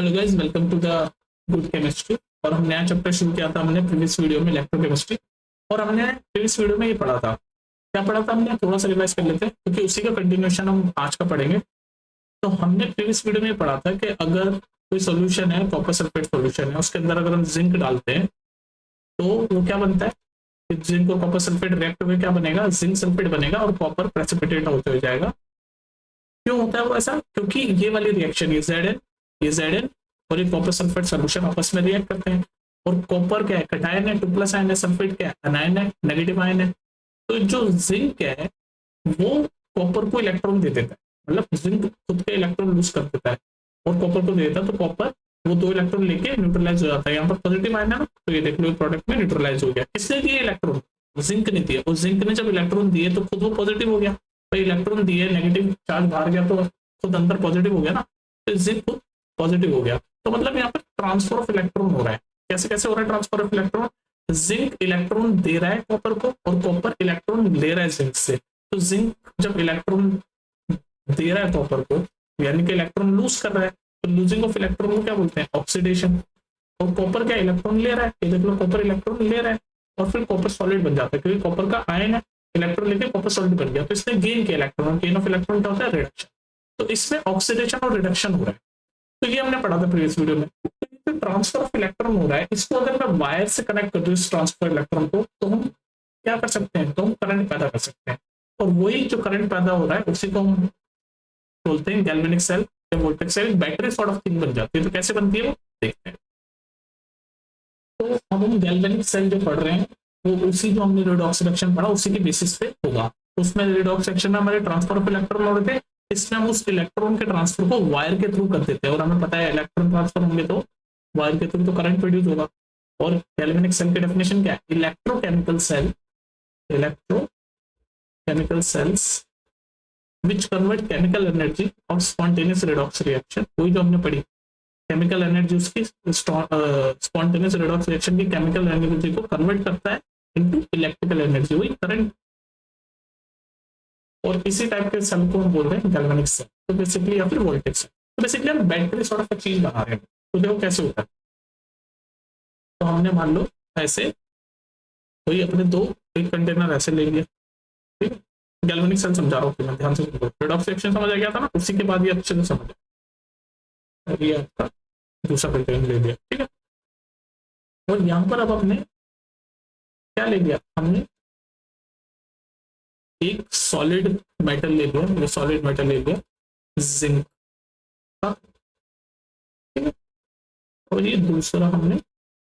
Hello guys, welcome to the good chemistry. और हम नया चैप्टर शुरू किया था हमने प्रीवियस वीडियो में, इलेक्ट्रोकेमिस्ट्री। और हमने प्रीवियस वीडियो में ये पढ़ा था, क्या पढ़ा था हमने, थोड़ा सा रिवाइज कर लेते हैं क्योंकि उसी का कंटिन्यूएशन हम आज का पढ़ेंगे। तो हमने प्रीवियस वीडियो में ये पढ़ा था कि अगर कोई सोल्यूशन है, कॉपर सल्फेट सोल्यूशन है, उसके अंदर अगर हम जिंक डालते हैं तो वो क्या बनता है, जिंक और कॉपर सल्फेट रिएक्ट हुए क्या बनेगा, जिंक सल्फेट बनेगा और कॉपर प्रेसिपिटेट होते हो जाएगा। क्यों होता है वो ऐसा? क्योंकि ये वाली रिएक्शन, ये Zn और ये कॉपर सल्फेट सोल्यूशन आपस में रिएक्ट करते हैं। और कॉपर क्या है, कटायन है, 2+ आयन है, सल्फेट क्या है, अनायन है, नेगेटिव आयन है। तो जो जिंक है वो कॉपर को इलेक्ट्रॉन दे देता है, मतलब जिंक खुद के इलेक्ट्रॉन लूज कर देता है और कॉपर को दे देता है। तो कॉपर वो 2 इलेक्ट्रॉन लेके न्यूट्रलाइज हो जाता है। यहाँ पर पॉजिटिव आयन है ना, तो ये देख लो प्रोडक्ट में न्यूट्रलाइज हो गया। किसने दिए इलेक्ट्रॉन? जिंक ने दिया। और जिंक ने जब इलेक्ट्रॉन दिए तो खुद वो पॉजिटिव हो गया। भाई इलेक्ट्रॉन दिए, नेगेटिव चार्ज बाहर गया तो खुद अंदर पॉजिटिव हो गया ना, तो जिंक खुद पॉजिटिव हो गया। तो मतलब यहाँ पर ट्रांसफर ऑफ इलेक्ट्रॉन हो रहा है। कैसे कैसे हो रहा है transfer of electron? Zinc electron दे रहा है कॉपर को और कॉपर इलेक्ट्रॉन ले रहा है जिंक से। तो जिंक जब इलेक्ट्रॉन दे रहा है कॉपर को, यानी कि इलेक्ट्रॉन लूज कर रहा है, तो लूजिंग ऑफ इलेक्ट्रॉन को क्या बोलते हैं, ऑक्सीडेशन। और कॉपर क्या इलेक्ट्रॉन ले रहा है, ये देख लो कॉपर इलेक्ट्रॉन ले रहा है और फिर कॉपर सॉलिड बन जाता है क्योंकि कॉपर का आयन है, इलेक्ट्रॉन लेके कॉपर सॉलिड बन गया। तो इसने गेन किया इलेक्ट्रॉन, गेन ऑफ इलेक्ट्रॉन क्या होता है, रिडक्शन। तो इसमें ऑक्सीडेशन और रिडक्शन हो रहा है। तो ये हमने पढ़ा था प्रीवियस वीडियो में। तो ट्रांसफर ऑफ इलेक्ट्रॉन हो रहा है, इसको अगर मैं वायर से कनेक्ट कर दूं इस ट्रांसफर इलेक्ट्रॉन को, तो हम क्या कर सकते हैं, तो हम करंट पैदा कर सकते हैं। और वही जो करंट पैदा हो रहा है उसी को हम बोलते हैं गैल्वेनिक सेल या voltage cell. Battery sort of thing बन जाती है। तो कैसे बनती है वो देखते हैं। तो अब हम गैल्वेनिक सेल जो पढ़ रहे हैं वो उसी जो हमने रेडॉक्स रिएक्शन पढ़ा उसी के बेसिस पे होगा। उसमें रेडॉक्स रिएक्शन में हमारे ट्रांसफर ऑफ इलेक्ट्रॉन हो रहे थे, इसमें हम उस इलेक्ट्रॉन के ट्रांसफर को वायर के थ्रू कर देते हैं। और हमें पता है इलेक्ट्रॉन ट्रांसफर होंगे तो वायर के थ्रू तो करंट प्रोड्यूस होगा। और गैल्वेनिक सेल की डेफिनेशन क्या है, electrochemical cell, electrochemical cells which convert chemical energy of spontaneous redox reaction। वही जो हमने पढ़ी, केमिकल एनर्जी उसकी स्पॉन्टेनियस रेडॉक्स रिएक्शन की केमिकल एनर्जी को कन्वर्ट करता है इनटू इलेक्ट्रिकल एनर्जी, वही करंट। और इसी टाइप के सेल को हम बोल रहे हैं गैल्वेनिक सेल, तो बेसिकली या फिर वोल्टेज सेल। तो बेसिकली हम बैटरी सॉर्ट ऑफ चीज बना रहे हैं। तो देखो कैसे होता है। तो हमने मान लो ऐसे कोई अपने दो एक कंटेनर ऐसे ले लिया, ठीक है। गैल्वेनिक सेल समझा रहा हूँ मैं, ध्यान से सुनो। रेडॉक्स रिएक्शन समझ आ गया था ना, उसी के बाद ये अच्छे से समझ ये आपका दूसरा कंटेनर ले लिया, ठीक है। और यहाँ पर अब हमने क्या ले लिया, हमने एक सॉलिड मेटल ले लिया, ये सॉलिड मेटल ले लिया जिंक का, ठीक है। और ये दूसरा हमने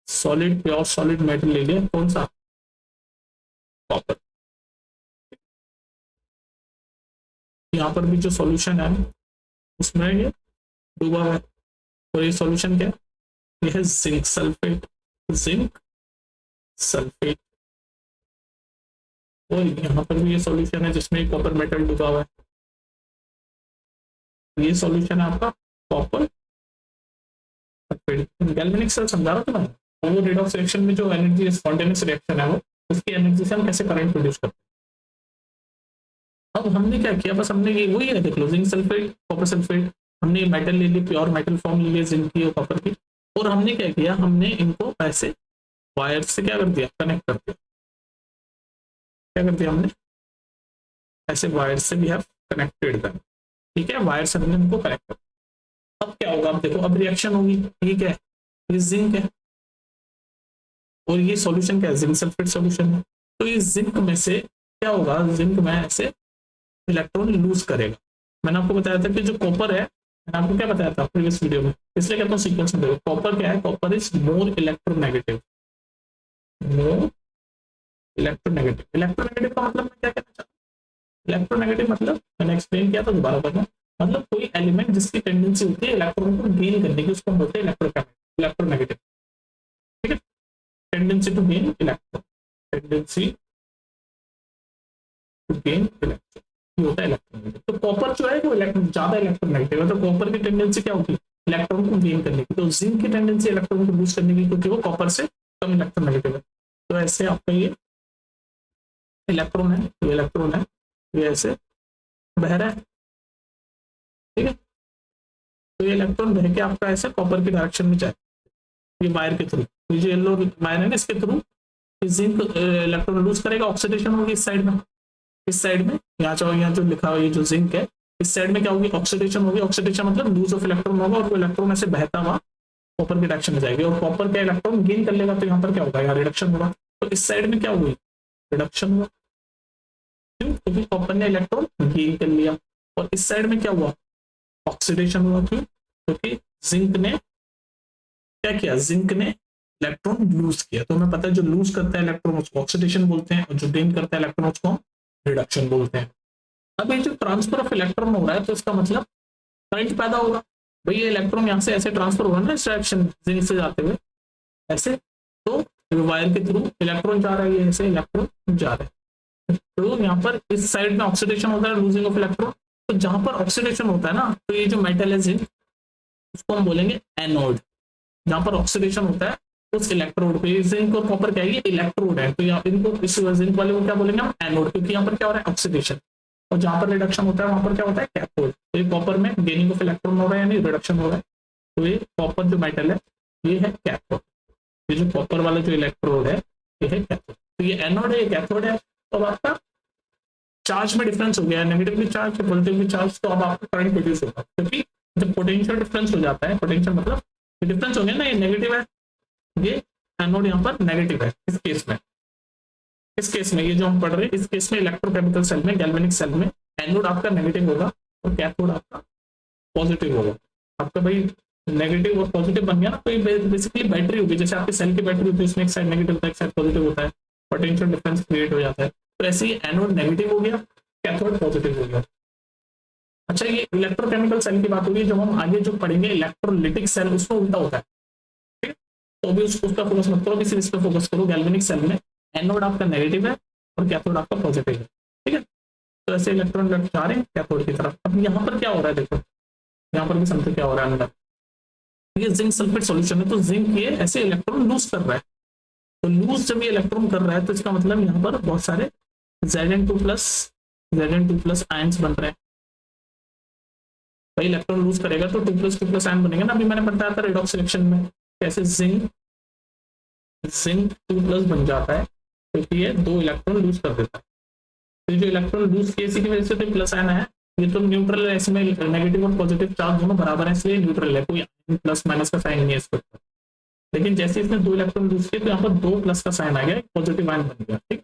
सॉलिड प्योर सॉलिड मेटल ले लिया, कौन सा, कॉपर। यहाँ पर भी जो सॉल्यूशन है उसमें ये डूबा हुआ है। और ये सॉल्यूशन क्या है, ये है जिंक सल्फेट, जिंक सल्फेट। और यहाँ पर भी ये सॉल्यूशन है जिसमें कॉपर मेटल डूबा हुआ है। ये सॉल्यूशन है आपका कॉपर सल्फेट। गैल्वेनिक सेल समझा रहा था मैं। और वो रेडॉक्स रिएक्शन में जो एनर्जी स्पॉन्टेनियस रिएक्शन है वो, उसकी एनर्जी से हम कैसे करंट प्रोड्यूस करते हैं। अब हमने क्या किया, बस हमने ये वही है, देख लो, जिंक सल्फेट, कॉपर सल्फेट। हमने मेटल ले ली, प्योर मेटल फॉर्म ले लिया जिंक की और कॉपर की। और हमने क्या किया, हमने इनको ऐसे वायर से क्या कर दिया, कनेक्ट कर दिया। क्या कर दिया हमने, ऐसे वायर से भी हैव कनेक्टेड देम, ठीक है। वायर से हमने इनको कनेक्ट कर। अब क्या होगा, अब देखो, अब रिएक्शन होगी। ये क्या है, ये जिंक है और ये सॉल्यूशन क्या है, जिंक सल्फेट सॉल्यूशन है। तो ये जिंक में से क्या होगा, जिंक में ऐसे इलेक्ट्रॉन लूज करेगा। मैंने आपको बताया था कि जो कॉपर है, मैंने आपको क्या बताया था प्रीवियस वीडियो में, इसलिए कहता हूँ सीक्वेंस में देखो। कॉपर क्या है, copper is more electronegative, more electronegative. Electronegative का मतलब मैं क्या कहना चाहता हूँ, इलेक्ट्रोनेगेटिव मतलब मैंने एक्सप्लेन किया था, दोबारा करना। मतलब कोई एलिमेंट जिसकी टेंडेंसी होती है इलेक्ट्रॉन को गेन करने की, उसको हम बोलते हैं इलेक्ट्रोनेगेटिव, ठीक है। Tendency to gain electron, tendency to gain electron, ये होता है इलेक्ट्रोनेगेटिव। तो कॉपर जो है वो ज्यादा इलेक्ट्रोनेगेटिव है। तो कॉपर की टेंडेंसी क्या होती है, इलेक्ट्रॉन को गेन करने की। तो जिंक की टेंडेंसी इलेक्ट्रॉन को लूज करने की, क्योंकि वो कॉपर से कम इलेक्ट्रोनेगेटिव है। तो ऐसे आपका ये इलेक्ट्रॉन है, ये इलेक्ट्रॉन है, ये ऐसे बह रहा है, ठीक है। तो ये इलेक्ट्रॉन बह के आपका ऐसे कॉपर की डायरेक्शन में जाए, ये वायर के थ्रू, ये जो येलो वायर है ना इसके थ्रू जिंक इलेक्ट्रॉन लूज करेगा, ऑक्सीडेशन होगी इस साइड में, इस साइड में यहाँ चाहो यहाँ जो लिखा हुआ ये जो जिंक है इस साइड में क्या होगी, ऑक्सीडेशन होगी। ऑक्सीडेशन मतलब लूज ऑफ इलेक्ट्रॉन होगा और वो इलेक्ट्रॉन ऐसे बहता हुआ कॉपर की डायरेक्शन में जाएगी और कॉपर का इलेक्ट्रॉन गेन कर लेगा, तो यहाँ पर क्या होगा, यहाँ रिडक्शन होगा। तो इस साइड में क्या हुई, रिडक्शन हुआ, क्यों, क्योंकि कॉपर ने इलेक्ट्रॉन गेन कर लिया। और इस साइड में क्या हुआ, ऑक्सीडेशन हुआ, क्यों, क्योंकि जिंक ने क्या किया, जिंक ने इलेक्ट्रॉन लूज किया। तो हमें पता है जो लूज करता है इलेक्ट्रॉन उसको ऑक्सीडेशन बोलते हैं और जो गेन करता है इलेक्ट्रॉन उसको रिडक्शन बोलते हैं। अब ये जो ट्रांसफर ऑफ इलेक्ट्रॉन हो रहा है तो इसका मतलब करंट पैदा होगा। भाई ये इलेक्ट्रॉन यहाँ से ऐसे ट्रांसफर हो रहा है ना इस डायरेक्शन जिंक से जाते हुए ऐसे, तो वायर के थ्रू इलेक्ट्रॉन जा रहा है, ये ऐसे इलेक्ट्रॉन जा रहा है। तो यहाँ पर इस साइड में ऑक्सीडेशन होता है, लूजिंग ऑफ इलेक्ट्रॉन। तो जहां पर ऑक्सीडेशन होता है ना, तो ये जो मेटल है जिंक उसको हम बोलेंगे एनोड। जहां पर ऑक्सीडेशन होता है उस इलेक्ट्रोड को, जिंक और कॉपर क्या है, ये इलेक्ट्रोड है, तो यहाँ इनको इस जिंक वाले को क्या बोलेंगे हम, एनोड, क्योंकि यहाँ पर क्या हो रहा है, ऑक्सीडेशन। और जहां पर रिडक्शन होता है वहां पर क्या होता है, कैथोड। तो ये कॉपर में गेनिंग ऑफ इलेक्ट्रॉन हो रहा है यानी रिडक्शन हो रहा है, तो ये कॉपर जो मेटल है ये है कैथोड। ये जो कॉपर वाला जो इलेक्ट्रोड है ये है कैथोड। तो ये एनोड है, ये कैथोड है। तो अब आपका चार्ज में डिफरेंस हो गया, नेगेटिवली चार्ज पॉजिटिवली चार्ज, तो अब आपका करंट प्रोड्यूस होगा, क्योंकि जब पोटेंशियल डिफरेंस हो जाता है, पोटेंशियल मतलब डिफरेंस हो गया ना, ये नेगेटिव है, ये एनोड यहाँ पर नेगेटिव है इस केस में। इस केस में ये जो हम पढ़ रहे हैं इस केस में इलेक्ट्रोकेमिकल सेल में, गैल्वेनिक सेल में एनोड आपका नेगेटिव होगा और कैथोड आपका पॉजिटिव होगा। आपका भाई नेगेटिव और पॉजिटिव बन गया ना, तो ये बेसिकली बैटरी होगी, जैसे आपकी सेल की बैटरी होती है उसमें एक साइड नेगेटिव होता है एक साइड पॉजिटिव होता है, पोटेंशियल डिफरेंस क्रिएट हो जाता है। तो ऐसे ही एनोड नेगेटिव हो गया, कैथोड पॉजिटिव हो गया। अच्छा ये इलेक्ट्रोकेमिकल सेल की बात होगी, जब हम आगे जो पढ़ेंगे इलेक्ट्रोलिटिक सेल उसमें उल्टा होता है, ठीक है, तो अभी उसका फोकस मत करो, अभी सिर्फ इस पर फोकस करो। गैल्वेनिक सेल में एनोड आपका नेगेटिव है और कैथोड आपका पॉजिटिव है, ठीक है। तो ऐसे इलेक्ट्रॉन जा रहे हैं कैथोड की तरफ। अब यहाँ पर क्या हो रहा है, देखो यहाँ पर भी समझो क्या हो रहा है अंदर, ये जिंक सल्फेट सॉल्यूशन है, तो जिंक ये ऐसे इलेक्ट्रॉन लूज कर रहा है। तो लूज जब ये इलेक्ट्रॉन कर रहा है तो इसका मतलब यहाँ पर बहुत सारे Zn2+ आयंस बन रहे हैं। भाई इलेक्ट्रॉन लूज करेगा तो 2+2+ आयन बनेगा ना, अभी मैंने बताया था रेडॉक्स रिएक्शन में कैसे जिंक 2+ बन जाता है, क्योंकि ये 2 इलेक्ट्रॉन लूज कर देता है। तो जो इलेक्ट्रॉन लूज किए इसी की वजह से तो प्लस आयन है, ये तो न्यूट्रल है, इसमें नेगेटिव और पॉजिटिव चार्ज दोनों बराबर है, इसलिए न्यूट्रल है, कोई प्लस माइनस का साइन नहीं है इसके ऊपर। लेकिन जैसे इसने 2 इलेक्ट्रॉन लूज किए तो यहाँ पर 2+ का साइन आ गया, पॉजिटिव आयन बन गया, ठीक।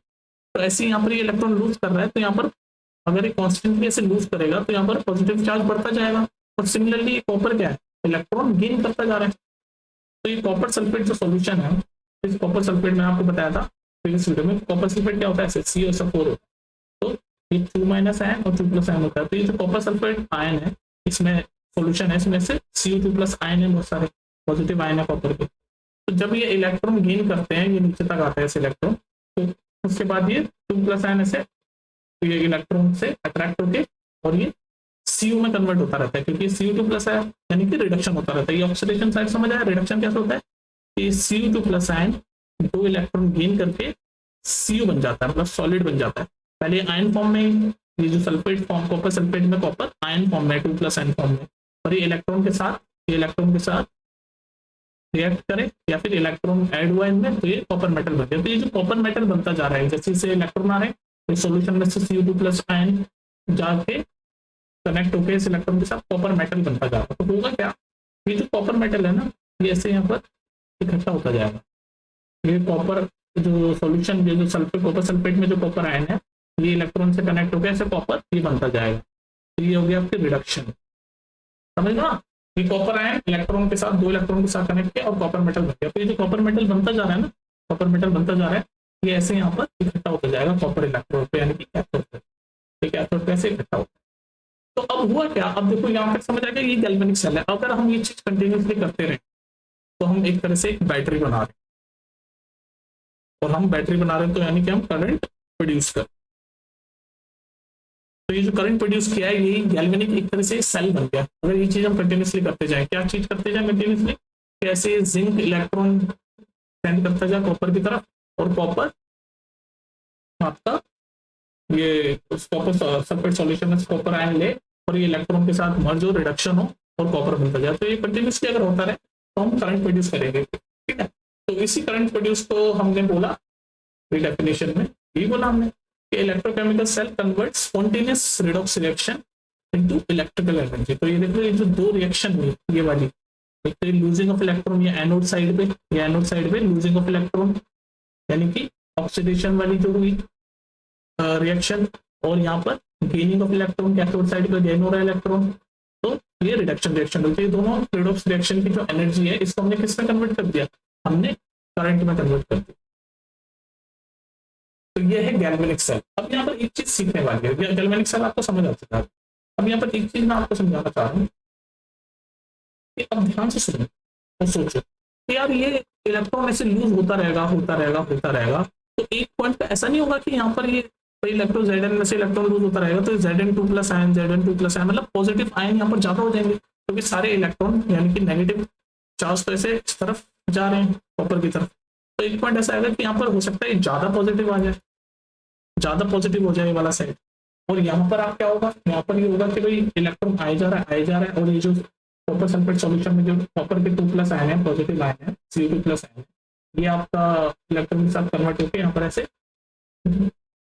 तो ऐसे यहाँ पर ये इलेक्ट्रॉन लूज कर रहा है, तो यहाँ पर अगर ये कॉन्स्टेंटली ऐसे लूज करेगा तो यहाँ पर पॉजिटिव चार्ज बढ़ता जाएगा। और सिमिलरली कॉपर क्या है, इलेक्ट्रॉन गेन करता जा रहा है। तो ये कॉपर सल्फेट जो सॉल्यूशन है, इस कॉपर सल्फेट में आपको बताया था प्रीवियस वीडियो में, कॉपर सल्फेट क्या होता है, COSO4 होता है। तो ये 2- आयन और 2+ आयन होता है। तो ये जो कॉपर सल्फेट आयन है इसमें सॉल्यूशन है, इसमें से CO2+ आयन है, बहुत सारे पॉजिटिव आयन है कॉपर के। तो जब ये इलेक्ट्रॉन गेन करते हैं, ये नीचे तक आता है ऐसे इलेक्ट्रॉन, तो उसके बाद ये 2+ आयन ऐसे ये इलेक्ट्रॉन से अट्रैक्ट होके और ये Cu में कन्वर्ट होता रहता है, क्योंकि CO2+ है यानी कि रिडक्शन होता रहता है। ये ऑक्सीडेशन साइड समझ आया, रिडक्शन कैसे होता है कि CO2+ आयन 2 इलेक्ट्रॉन गेन करके Cu बन जाता है, मतलब सॉलिड बन जाता है। पहले आयन फॉर्म में, ये जो सल्फेट फॉर्म कॉपर सल्फेट में कॉपर आयन फॉर्म में 2+ आयन फॉर्म में, और ये इलेक्ट्रॉन के साथ रिएक्ट करे या फिर इलेक्ट्रॉन ऐड हुआ इनमें तो ये कॉपर मेटल बन गया। तो ये जो कॉपर मेटल बनता जा रहा है, जैसे जैसे इलेक्ट्रॉन आ रहे हैं तो सॉल्यूशन में से CO2+ आयन जाके कनेक्ट होकर इस इलेक्ट्रॉन के साथ कॉपर मेटल बनता जा रहा है। तो होगा क्या, ये जो कॉपर मेटल है ना ये ऐसे यहाँ पर इकट्ठा होता जाएगा। ये कॉपर जो सॉल्यूशन जो सल्फेट कॉपर सल्फेट में जो कॉपर आयन है ये इलेक्ट्रॉन से कनेक्ट होकर ऐसे कॉपर ये बनता जाएगा। तो ये हो गया आपकी रिडक्शन, समझ ना। ये कॉपर आयन इलेक्ट्रॉन के साथ 2 इलेक्ट्रॉन के साथ कनेक्ट किया और कॉपर मेटल बन गया। तो ये जो कॉपर मेटल बनता जा रहा है ना, कॉपर मेटल बनता जा रहा है, ये ऐसे यहाँ पर इकट्ठा होता जाएगा कॉपर इलेक्ट्रोड पे, यानी कि कैथोड पे। तो कैथोड पे ऐसे इकट्ठा होता है। तो अब हुआ क्या, अब देखो यहाँ तक समझ आ गया ये गैल्वेनिक सेल है। अगर हम ये चीज कंटिन्यूसली करते रहे तो हम एक तरह से एक बैटरी बना रहे हैं, और हम बैटरी बना रहे हैं तो यानी कि हम करंट प्रोड्यूस कर। तो ये जो करंट प्रोड्यूस किया है यही गैल्वेनिक एक तरह से सेल बन गया। अगर ये चीज हम कंटिन्यूसली करते जाएं, क्या चीज करते जाएं कंटिन्यूसली, कैसे जिंक इलेक्ट्रॉन सेंड करता जाए कॉपर की तरफ, और कॉपर आपका ये कॉपर सल्फेट सॉल्यूशन में कॉपर आयन ले और ये इलेक्ट्रॉन के साथ मर्ज हो, रिडक्शन हो, और कॉपर बनता जाए। तो ये कंटिन्यूसली अगर होता रहे तो हम करंट प्रोड्यूस करेंगे, ठीक है। तो इसी करंट प्रोड्यूस को हमने बोला डेफिनेशन में, यही बोला हमने कि electrochemical cell convert spontaneous redox reaction into electrical energy. तो ये देखो, ये जो दो रिएक्शन हुई ये वाली, एक तो लूजिंग ऑफ इलेक्ट्रॉन ये एनोड साइड पे, ये एनोड साइड पे लूजिंग ऑफ इलेक्ट्रॉन यानी कि ऑक्सीडेशन वाली जो हुई रिएक्शन, और यहाँ पर gaining of electron, cathode side पे गेन हो रहा है इलेक्ट्रॉन, तो ये रिडक्शन रिएक्शन होती है। दोनों रिडॉक्स रिएक्शन की जो एनर्जी है इसको हमने किस में कन्वर्ट कर दिया, हमने करंट में कन्वर्ट कर दिया। तो ये है गैल्वेनिक सेल। अब यहाँ पर एक चीज सीखने वाली है, गैल्वेनिक सेल आपको समझ आ चुका है। अब यहाँ पर एक चीज मैं आपको समझाना चाह रहा हूँ कि अब ध्यान से सुनो और सोचो कि यार ये इलेक्ट्रॉन ऐसे लूज होता रहेगा होता रहेगा होता रहेगा, तो एक पॉइंट पे ऐसा नहीं होगा कि यहाँ पर ये इलेक्ट्रॉन जेड एन में से इलेक्ट्रॉन लूज होता रहेगा तो Zn2 plus ion Zn2 plus ion मतलब पॉजिटिव आयन यहाँ पर ज्यादा हो जाएंगे, क्योंकि सारे इलेक्ट्रॉन यानी कि नेगेटिव चार्ज तो ऐसे इस तरफ जा रहे हैं कॉपर की तरफ। तो एक पॉइंट ऐसा आएगा कि यहाँ पर हो सकता है ज्यादा पॉजिटिव आ जाए, ज्यादा पॉजिटिव हो जाए वाला साइड, और यहाँ पर आप क्या होगा, यहाँ पर ये होगा कि भाई इलेक्ट्रॉन आए जा रहा है आए जा रहा है, और ये जो कॉपर सल्फेट सॉल्यूशन में जो कॉपर के 2 प्लस आयन है पॉजिटिव आयन है CO2 प्लस आयन है, ये आपका इलेक्ट्रॉन के साथ कन्वर्ट होकर यहाँ पर ऐसे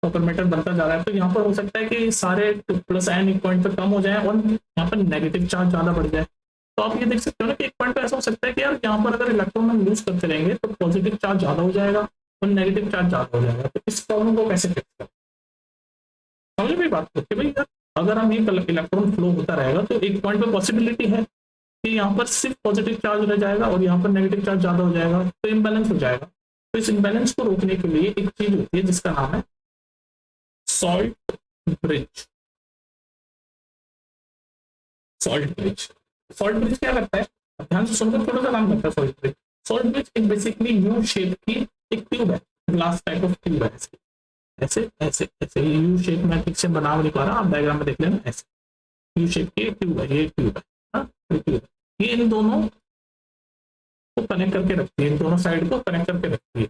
कॉपर मेटल बनता जा रहा है। तो यहाँ पर हो सकता है कि सारे 2 प्लस आयन एक पॉइंट पर कम हो जाए और यहाँ पर नेगेटिव चार्ज ज्यादा बढ़ जाए। तो आप ये देख सकते हो ना कि एक पॉइंट पर ऐसा हो सकता है कि यार यहाँ पर अगर इलेक्ट्रॉन हम यूज करते रहेंगे तो पॉजिटिव चार्ज ज्यादा हो जाएगा और नेगेटिव चार्ज ज्यादा हो जाएगा। तो इस प्रॉब्लम को कैसे फिक्स करें, समझ में बात करते भाई यार, अगर हम ये इलेक्ट्रॉन फ्लो होता रहेगा तो एक पॉइंट पे पॉसिबिलिटी है कि यहाँ पर सिर्फ पॉजिटिव चार्ज रह जाएगा और यहाँ पर नेगेटिव चार्ज ज्यादा हो जाएगा, तो इम्बैलेंस हो जाएगा। तो इस इम्बैलेंस को रोकने के लिए एक चीज होती है जिसका नाम है salt bridge. Salt bridge, salt bridge क्या करता है, ध्यान से सुनकर थोड़ा सा काम करता है सॉल्ट ब्रिज। सॉल्ट ब्रिज एक बेसिकली यू शेप की एक ट्यूब है, ग्लास टाइप ऑफ ट्यूब है, ऐसे ऐसे ऐसे यू शेप में ठीक से बना नहीं पा रहा, आप डायग्राम में देख लेना, ऐसे यू शेप की ट्यूब है, ये ट्यूब है, ये इन दोनों को कनेक्ट करके रखती है, इन दोनों साइड को कनेक्ट करके रखती है।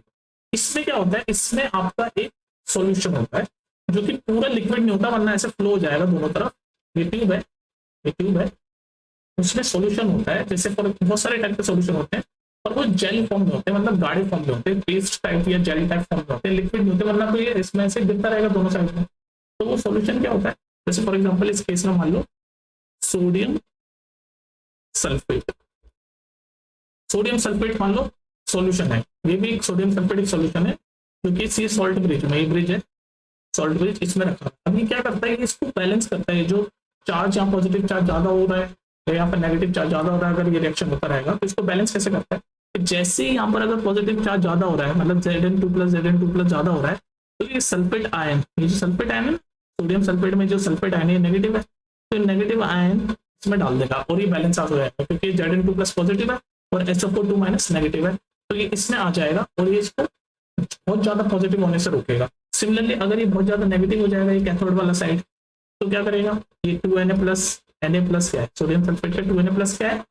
इसमें क्या होता है, इसमें आपका एक सॉल्यूशन होता है जो कि पूरा लिक्विड नहीं होता वरना ऐसे फ्लो हो जाएगा दोनों तरफ। ये ट्यूब है, ये ट्यूब है, उसमें सॉल्यूशन होता है, जैसे बहुत सारे टाइप के सॉल्यूशन होते हैं और वो जेल फॉर्म में होते हैं, मतलब गाढ़े फॉर्म में होते हैं, पेस्ट टाइप या जेल टाइप फॉर्म में होते हैं, लिक्विड नहीं होते वरना तो ये इसमें से गिरता रहेगा दोनों साइड में। तो वो सॉल्यूशन क्या होता है, जैसे फॉर एग्जाम्पल इस केस में मान लो सोडियम सल्फेट, सोडियम सल्फेट मान लो सॉल्यूशन है, ये भी एक सोडियम सल्फेट एक सॉल्यूशन है जो कि सी सॉल्ट ब्रिज में, ये ब्रिज है सॉल्ट ब्रिज, इसमें रखा है। अब ये क्या करता है, इसको बैलेंस करता है, जो चार्ज यहाँ पॉजिटिव चार्ज ज्यादा हो रहा है या यहाँ पर नेगेटिव चार्ज ज्यादा हो रहा है, अगर ये रिएक्शन होता रहेगा तो इसको बैलेंस कैसे करता है, तो जैसे ही यहाँ पर अगर पॉजिटिव चार्ज ज्यादा हो रहा है, मतलब Zn2 प्लस ज्यादा हो रहा है, तो ये सल्फेट आयन, ये जो सल्फेट आयन है सोडियम सल्फेट में जो सल्फेट आयन है नेगेटिव है, तो नेगेटिव आयन इसमें डाल देगा और ये बैलेंस आउट हो जाएगा, क्योंकि Zn2 प्लस पॉजिटिव है और SO2 माइनस नेगेटिव है, तो ये इसमें आ जाएगा और ये इसको बहुत ज्यादा पॉजिटिव होने से रोकेगा। सिमिलरली अगर ये बहुत ज्यादा नेगेटिव हो जाएगा ये कैथोड वाला साइड, तो क्या करेगा, ये 2Na प्लस क्या है, सोडियम सल्फेट का 2Na प्लस क्या है,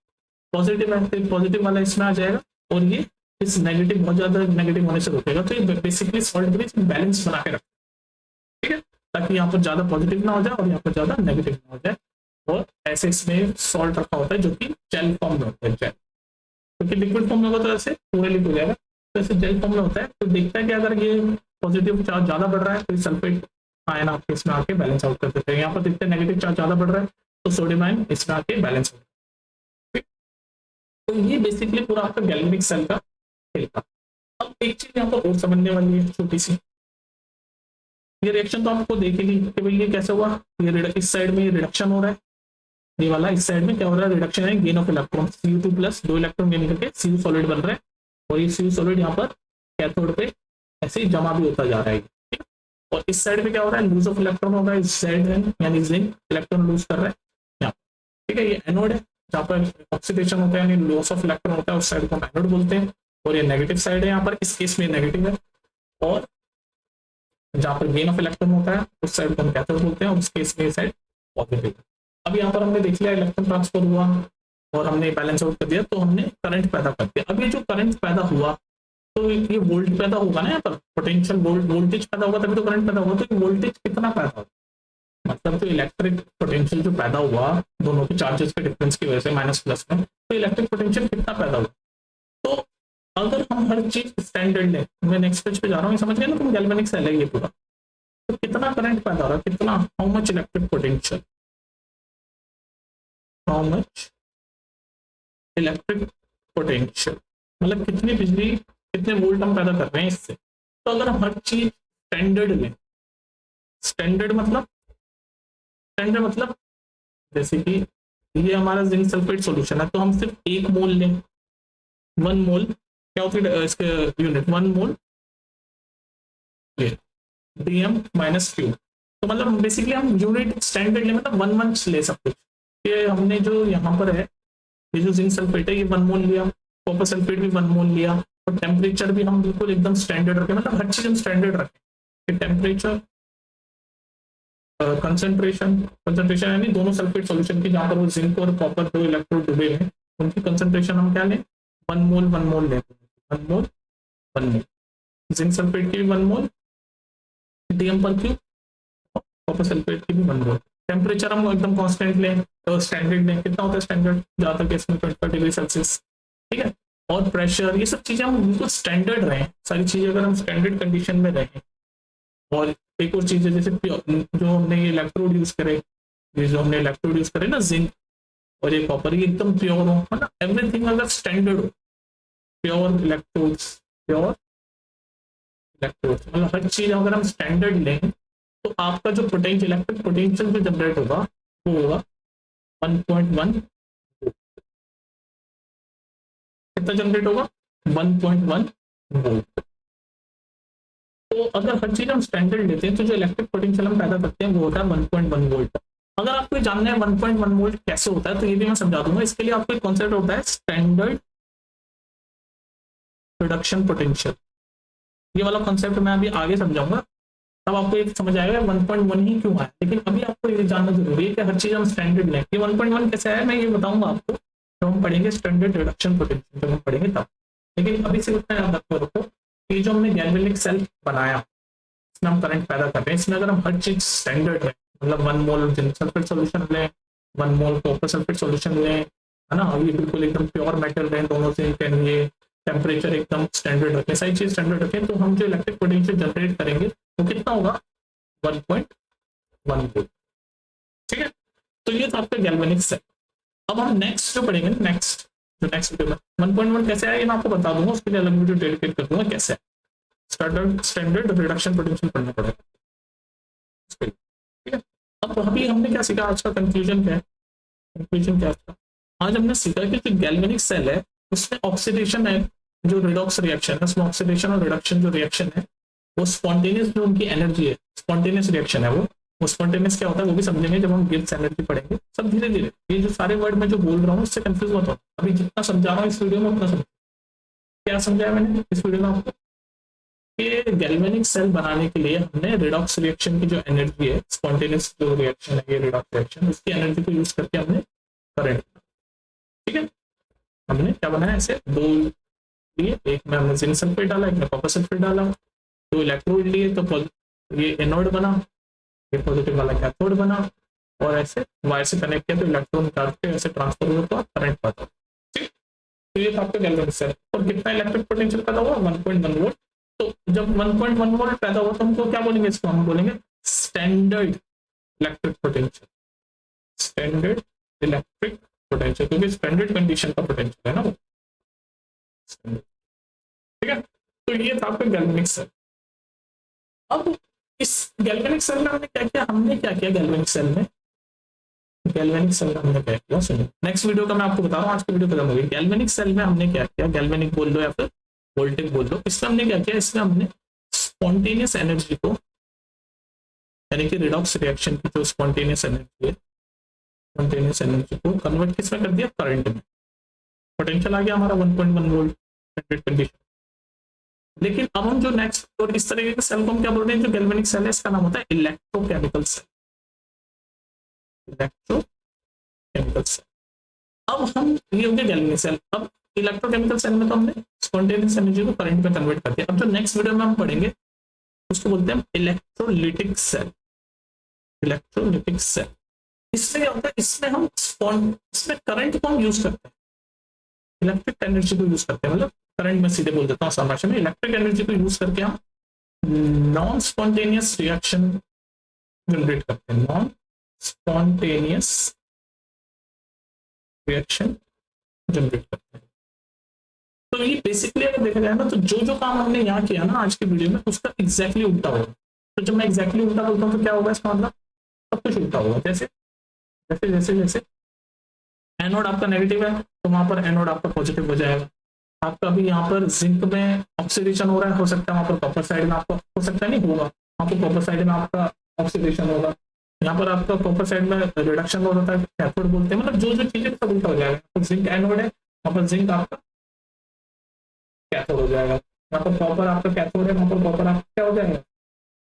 पॉजिटिव है, तो पॉजिटिव वाला इसमें आ जाएगा और ये इस नेगेटिव बहुत ज्यादा नेगेटिव होने से रोकेगा। तो ये बेसिकली सॉल्ट ब्रिज बैलेंस बना के रखता है, ठीक है, ताकि यहाँ पर ज्यादा पॉजिटिव ना हो जाए और यहाँ पर ज्यादा नेगेटिव ना हो जाए। और ऐसे इसमें सॉल्ट रखा होता है जो कि जेल फॉर्म में होता है, जेल, क्योंकि लिक्विड फॉर्म में होगा तो ऐसे पूरे लिक्विड हो जाएगा, तो ऐसे जेल फॉर्म में होता है। तो देखता है कि अगर ये पॉजिटिव चार्ज ज्यादा बढ़ रहा है तो सल्फेट आयन आपके इसमें आके बैलेंस आउट कर देते हैं, यहाँ पर देखते हैं नेगेटिव चार्ज ज्यादा बढ़ रहा है तो सोडियम आयन इसमें आके बैलेंस हो जाता है। तो ये बेसिकली पूरा आपका गैल्वेनिक सेल का खेल था। अब एक चीज यहाँ पर और समझने वाली है छोटी सी, ये रिएक्शन तो आपको देख ही ली कि भाई ये कैसे हुआ, ये इस साइड में ये रिडक्शन हो रहा है, ये वाला इस साइड में क्या हो रहा है, रिडक्शन है, gain of electron, Cu2 plus 2 electron gain करके Cu सॉलिड बन रहा है और ये Cu सॉलिड यहाँ पर कैथोड पे ऐसे ही जमा भी होता जा रहा है, ठीक है। और इस साइड में क्या हो रहा है, लूज ऑफ इलेक्ट्रॉन हो रहा है, इस साइड में यानी जिंक इलेक्ट्रॉन लूज कर रहा है यहाँ, ठीक है। ये एनोड है जहाँ पर ऑक्सीडेशन होता है यानी लॉस ऑफ इलेक्ट्रॉन होता है, उस साइड को हम एनोड बोलते हैं, और ये नेगेटिव साइड है यहाँ पर, इस केस में नेगेटिव है, और जहाँ पर गेन ऑफ इलेक्ट्रॉन होता है उस साइड को हम कैथोड बोलते हैं और उस केस में ये साइड पॉजिटिव है। अब यहाँ पर हमने देख लिया इलेक्ट्रॉन ट्रांसफर हुआ और हमने बैलेंस आउट कर दिया, तो हमने करंट पैदा कर दिया। अब ये जो करंट पैदा हुआ तो ये वोल्ट पैदा होगा ना, यहाँ पर पोटेंशियल वोल्टेज पैदा होगा तभी तो करंट पैदा होगा, तो ये वोल्टेज कितना पैदा होगा, मतलब जो इलेक्ट्रिक पोटेंशियल जो पैदा हुआ दोनों के चार्जेस के डिफरेंस की वजह से माइनस प्लस में, तो इलेक्ट्रिक पोटेंशियल कितना पैदा हुआ। तो अगर हम हर चीज स्टैंडर्ड लें, मैं नेक्स्ट पेज पे जा रहा हूँ, समझ गए ना तुम, गैल्वेनिक सेल है ये पूरा। तो कितना करंट पैदा हो रहा है, कितना, how much electric potential, how much electric potential, मतलब कितनी बिजली, कितने वोल्ट हम पैदा कर रहे हैं इससे। तो अगर हम हर चीज स्टैंडर्ड लें, स्टैंडर्ड मतलब जैसे कि ये हमारा जिंक सल्फेट सॉल्यूशन है, तो हम सिर्फ 1 मोल लें, 1 मोल क्या होती है इसके यूनिट, 1 मोल DM-Q। तो मतलब बेसिकली हम यूनिट स्टैंडर्ड ले, मतलब 1 1 ले सकते। ये हमने जो यहाँ पर है, ये जो जिंक सल्फेट है ये 1 मोल लिया, कॉपर सल्फेट भी 1 मोल लिया, और टेम्परेचर भी हम बिल्कुल एकदम स्टैंडर्ड रखें, मतलब हर चीज हम स्टैंडर्ड रखें। टेम्परेचर, कंसंट्रेशन यानी दोनों सल्फेट सॉल्यूशन की, जहां पर वो जिंक और कॉपर दो इलेक्ट्रोड डूबे हैं, उनकी कंसंट्रेशन हम क्या लें, 1 मोल लें, 1 मोल जिंक सल्फेट की भी 1 मोल DM/Q, कॉपर सल्फेट की भी 1 मोल। टेम्परेचर हम एकदम कांस्टेंट लें, तो स्टैंडर्ड लें, कितना होता है स्टैंडर्ड, ज्यादा केस में 25 डिग्री सेल्सियस, ठीक है। और प्रेशर, ये सब चीजें हम बिल्कुल स्टैंडर्ड रहें, सारी चीजें अगर हम स्टैंडर्ड कंडीशन में रहें। और एक और चीज है, जैसे जो हमने ये इलेक्ट्रोड यूज करे, ये जो हमने इलेक्ट्रोड यूज करे ना, जिंक और ये कॉपर, ये एकदम प्योर हो, मतलब एवरीथिंग अगर स्टैंडर्ड हो, प्योर इलेक्ट्रोड्स, मतलब हर चीज अगर हम स्टैंडर्ड लें, तो आपका जो पोटेंशियल, इलेक्ट्रिक पोटेंशियल जो जनरेट होगा वो होगा 1.1, कितना जनरेट होगा, 1.1 वोल्ट। तो अगर हर चीज हम स्टैंडर्ड लेते हैं, तो जो इलेक्ट्रिक पोटेंशियल हम पैदा करते हैं वो होता है 1.1 वोल्ट। अगर आपको जानना है 1.1 वोल्ट कैसे होता है, तो ये भी मैं समझा दूंगा। इसके लिए आपको एक कॉन्सेप्ट होता है स्टैंडर्ड रिडक्शन पोटेंशियल, ये वाला कॉन्सेप्ट मैं अभी आगे समझाऊंगा, तब आपको एक समझ आएगा 1.1 ही क्यों है। लेकिन अभी आपको ये जानना जरूरी है कि हर चीज हम स्टैंडर्ड लें। ये 1.1 कैसे है, मैं ये बताऊंगा आपको जब हम पढ़ेंगे स्टैंडर्ड रिडक्शन पोटेंशियल, जब हम पढ़ेंगे तब। लेकिन अभी से इतना याद रखो, ये जो हमने गैल्वेनिक सेल बनाया, इसमें हम करंट पैदा कर रहे हैं, इसमें अगर हम हर चीज स्टैंडर्ड है, मतलब 1 मोल जिंक सल्फेट सॉल्यूशन लें, 1 मोल कॉपर सल्फेट सॉल्यूशन लें, है ना, ये बिल्कुल एकदम प्योर मेटल रहें दोनों से, ये टेम्परेचर एकदम स्टैंडर्ड रखें, सारी चीज स्टैंडर्ड रखें, तो हम जो इलेक्ट्रिक पोटेंशियल जनरेट करेंगे वो कितना होगा, 1.1 वोल्ट, ठीक है। तो ये था आपका गैल्वेनिक सेल। अब हम नेक्स्ट जो पढ़ेंगे, नेक्स्ट वीडियो में 1.1 कैसे है ये मैं आपको बता दूंगा, उसके लिए अलग वीडियो डेडिकेट कर दूंगा कैसे है। स्टैंडर्ड रिडक्शन पोटेंशियल पढ़ना पड़ेगा, ठीक है। अब अभी हमने क्या सीखा, आज का कंक्लूजन क्या है, कंक्लूजन क्या था, आज हमने सीखा कि जो गैल्वेनिक सेल है उसमें ऑक्सीडेशन है, जो रिडॉक्स रिएक्शन है उसमें ऑक्सीडेशन और रिडक्शन जो रिएक्शन है वो स्पॉन्टेनियस, जो उनकी एनर्जी है स्पॉन्टेनियस रिएक्शन है, वो स्पॉन्टेनियस क्या होता है वो भी समझेंगे जब हम गिब्स एनर्जी पढ़ेंगे। सब धीरे धीरे, ये जो सारे वर्ड मैं जो बोल रहा हूँ इससे कंफ्यूज मत हो, अभी जितना समझा रहा हूँ इस वीडियो में उतना समझ। क्या समझाया मैंने इस वीडियो में आपको, कि गैल्वेनिक सेल बनाने के लिए हमने रिडॉक्स रिएक्शन की जो एनर्जी है, स्पॉन्टेनियस जो रिएक्शन है ये रिडॉक्स रिएक्शन, उसकी एनर्जी को यूज करके हमने करंट, ठीक है, हमने क्या बनाया, ऐसे दो लिए, एक में हमने जिंक सल्फेट डाला, एक में कॉपर सल्फेट डाला, दो इलेक्ट्रोड लिए, तो ये एनोड बना, ये पॉजिटिव वाला कैथोड बना, और ऐसे वायर से कनेक्ट किया तो इलेक्ट्रॉन निकाल के ऐसे ट्रांसफर हुआ तो करंट पाता, ठीक। तो ये था आपका गैल्वेनिक सेल। और कितना इलेक्ट्रिक पोटेंशियल पैदा हुआ, 1.1 वोल्ट। तो जब 1.1 वोल्ट पैदा हुआ तो हमको क्या बोलेंगे, इसको हम बोलेंगे standard electric potential, standard electric potential, क्योंकि स्टैंडर्ड कंडीशन का पोटेंशियल है ना वो, ठीक है। तो ये था आपका गैल्वेनिक सेल। अब इस गैल्वेनिक सेल में हमने क्या किया गैल्वेनिक सेल में, गैल्वेनिक सेल में हमने क्या किया सुनिए, नेक्स्ट वीडियो का मैं आपको बता रहा हूँ, आज की वीडियो खत्म हो गई। गैल्वेनिक सेल में हमने क्या किया, गैल्वेनिक बोल दो या फिर वोल्टेज बोल दो, इसमें हमने क्या किया, इसमें हमने स्पॉन्टेनियस एनर्जी को, यानी कि रिडॉक्स रिएक्शन की जो स्पॉन्टेनियस एनर्जी है, स्पॉन्टेनियस एनर्जी को कन्वर्ट किसमें कर दिया, करंट में। पोटेंशियल आ गया हमारा 1.1 वोल्ट कंडीशन। लेकिन अब हम जो नेक्स्ट और इस तरीके के सेल को हम क्या बोल रहे हैं, जो गैल्वेनिक सेल है इसका नाम होता है इलेक्ट्रोकेमिकल सेल, इलेक्ट्रोकेमिकल सेल। अब हम ये हो गया गैल्वेनिक सेल। अब इलेक्ट्रोकेमिकल सेल में तो हमने स्पॉन्टेनियस एनर्जी को करंट में कन्वर्ट कर दिया। अब जो नेक्स्ट वीडियो में हम पढ़ेंगे उसको बोलते हैं इलेक्ट्रोलिटिक सेल, इलेक्ट्रोलिटिक सेल। इसमें क्या होता है, इसमें हम इसमें करंट को हम यूज करते हैं, इलेक्ट्रिक एनर्जी को यूज करते हैं, मतलब करंट में सीधे बोल देता हूँ सामान्य में, इलेक्ट्रिक एनर्जी को यूज करके हम नॉन स्पॉन्टेनियस रिएक्शन जनरेट करते हैं, नॉन स्पॉन्टेनियस रिएक्शन जनरेट करते हैं। तो ये बेसिकली अगर देखा जाए ना, तो जो जो काम हमने यहाँ किया ना आज के वीडियो में, उसका एग्जैक्टली उल्टा होगा। तो जब मैं एग्जैक्टली उल्टा बोलता हूँ तो क्या होगा इसका मतलब, सब कुछ उल्टा होगा। जैसे जैसे जैसे जैसे एनोड आपका नेगेटिव है तो वहां पर एनोड आपका पॉजिटिव हो जाएगा। आपका भी यहाँ पर जिंक में ऑक्सीडेशन हो रहा है, हो सकता है वहां पर कॉपर साइड में आपका, हो सकता है नहीं होगा, वहां पर कॉपर साइड में आपका ऑक्सीडेशन होगा। यहाँ पर आपका कॉपर साइड में रिडक्शन हो जाता है, कैथोड बोलते हैं। मतलब जो जो चीजें सब उल्टा हो जाएगा। तो जिंक एनोड है, वहां पर जिंक आपका कैथोड हो जाएगा। यहाँ पर कॉपर आपका कैथोड है, वहां पर कॉपर आपका क्या हो जाएगा,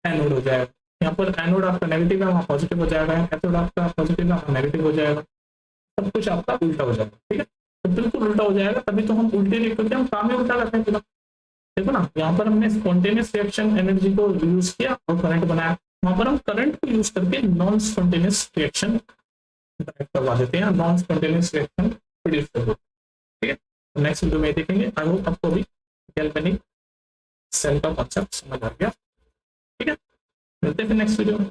एनोड हो जाएगा। यहाँ पर एनोड आपका नेगेटिव है, वहाँ पॉजिटिव हो जाएगा। कैथोड आपका पॉजिटिव है, वहाँ नेगेटिव हो जाएगा। सब कुछ आपका उल्टा हो जाएगा। ठीक है, तो बिल्कुल उल्टा हो जाएगा, तभी तो हम उल्टे लिख करके हम काम ही उल्टा करते हैं पूरा। देखो ना, यहाँ पर हमने स्पॉन्टेनियस रिएक्शन एनर्जी को यूज किया और करंट बनाया, वहां पर हम करंट को यूज करके नॉन स्पॉन्टेनियस रिएक्शन करवा देते हैं, नॉन स्पॉन्टेनियस रिएक्शन प्रोड्यूस कर देते हैं। ठीक है, नेक्स्ट वीडियो में देखेंगे। आई होप आपको भी गैल्वेनिक सेल का कॉन्सेप्ट समझ आ गया। ठीक है, मिलते हैं फिर नेक्स्ट वीडियो में।